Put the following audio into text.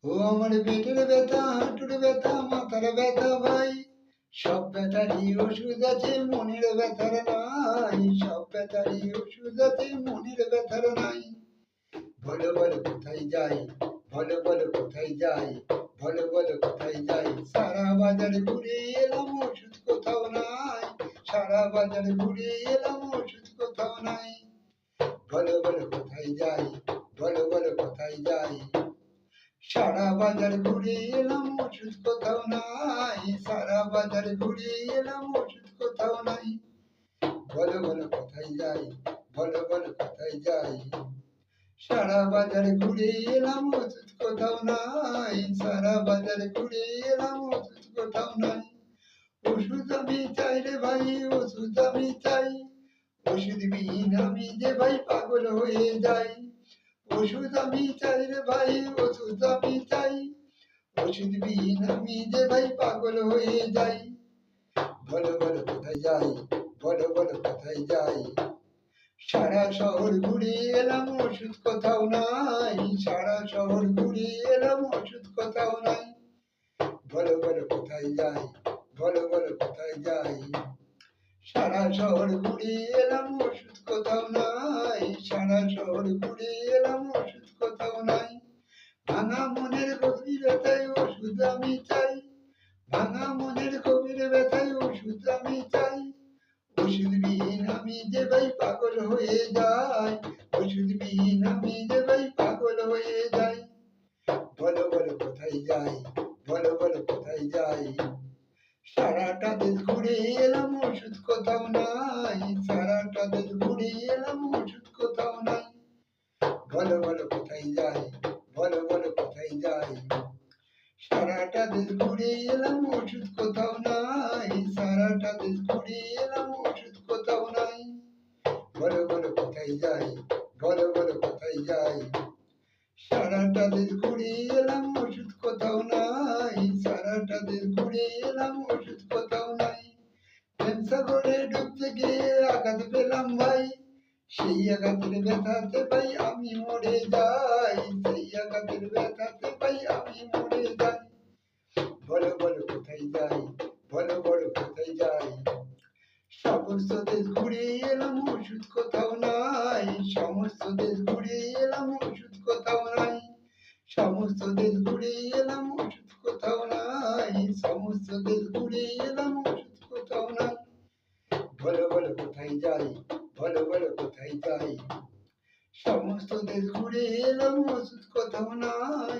ও আমার পেটের ব্যথা, হাঁটুর ব্যথা, মাথার ব্যথা ভাই, সব ব্যথারই ওষুধ আছে, মনের ব্যথার নাই। সব ব্যথারই ওষুধ আছে, মনের ব্যথার নাই। বলো বলো কোথায় যাই, বলো বলো কোথায় যাই, বলো বলো কোথায় যাই। সারা বাজার ঘুরে এলাম, ওষুধ কোথাও নাই। সারা বাজার ঘুরে এলাম, ওষুধ কোথাও নাই। বলো বলো কোথায় যাই, বলো বলো কোথায় যাই। সারা বাজার ঘুরে এলাম, ওষুধ কোথাও নাই। সারা বাজার ঘুরে এলাম, ওষুধ কোথাও নাই। বলো বলো কোথায় যাই, বলো বলো কোথায় যাই। সারা বাজার ঘুরে এলাম, ওষুধ কোথাও নাই। সারা বাজার ঘুরে এলাম, ওষুধ কোথাও নাই। ওষুধ আমি চাই রে ভাই, ওষুধ আমি চাই। ওষুধ বিহীন আমি যে ভাই পাগল হয়ে যাই। ওষুধ আমি চাই রে ভাই, ওষুধ আমি চাই। ওষুধ বিহীন আমি যে ভাই পাগল হয়ে যাই। বলো বলো কোথায় যাই, বলো বলো কোথায় যাই। সারা শহর ঘুরে এলাম, ওষুধ কোথাও নাই। সারা শহর ঘুরে এলাম, ওষুধ কোথাও নাই। বলো বলো কোথায় যাই, বলো বলো কোথায় যাই। সারা শহর ঘুরে এলাম, ওষুধ কোথাও নাই। সারা শহর ঘুরে এলাম, ওষুধ কোথাও নাই। ভাঙা মনের গভীর ব্যথায় ওষুধ আমি চাই। ভাঙা মনের গভীর ব্যথায় ওষুধ আমি চাই। ওষুধ বিহীন আমি যে ভাই পাগল হয়ে যাই। ওষুধ বিহীন আমি যে ভাই পাগল হয়ে যাই। বলো বলো কোথায় যাই, বলো বলো কোথায় যাই। সারাটা দেশ ঘুরে এলাম, ওষুধ কোথাও নাই। সারাটা দেশ ঘুরে এলাম, ওষুধ কোথাও নাই। বলো বলো কোথায় যাই, বলো বলো কোথায় যাই। সারাটা দেশ ঘুরে এলাম, ওষুধ কোথাও নাই। সারাটা দেশ ঘুরে এলাম, ওষুধ কোথাও নাই। বলো বলো কোথায় যাই, বলো বলো কোথায় যাই। সারাটা দেশ ঘুরে এলাম, ওষুধ কোথাও নাই। সারাটা দেশ ঘুরে এলাম, ওষুধ কোথাও নাই। সাগরে ডুবতে গিয়ে আঘাত পেলাম ভাই। সেই আঘাতের ব্যথাতে ভাই আমি মরে যাই। সেই আঘাতের ব্যথাতে ভাই আমি মরে যাই। বলো বলো কোথায় যাই, বলো বলো কোথায় যাই। সমস্ত দেশ ঘুরে এলাম, ওষুধ কোথাও নাই। সমস্ত দেশ ঘুরে এলাম, ওষুধ কোথাও নাই। সমস্ত দেশ ঘুরে এলাম, ওষুধ কোথাও নাই। সমস্ত দেশ ঘুরে এলাম, ওষুধ কোথাও নাই। বলো বলো কোথায় যাই, বলো বলো কোথায় যাই। সমস্ত দেশ ঘুরে এলাম, ওষুধ কোথাও নাই।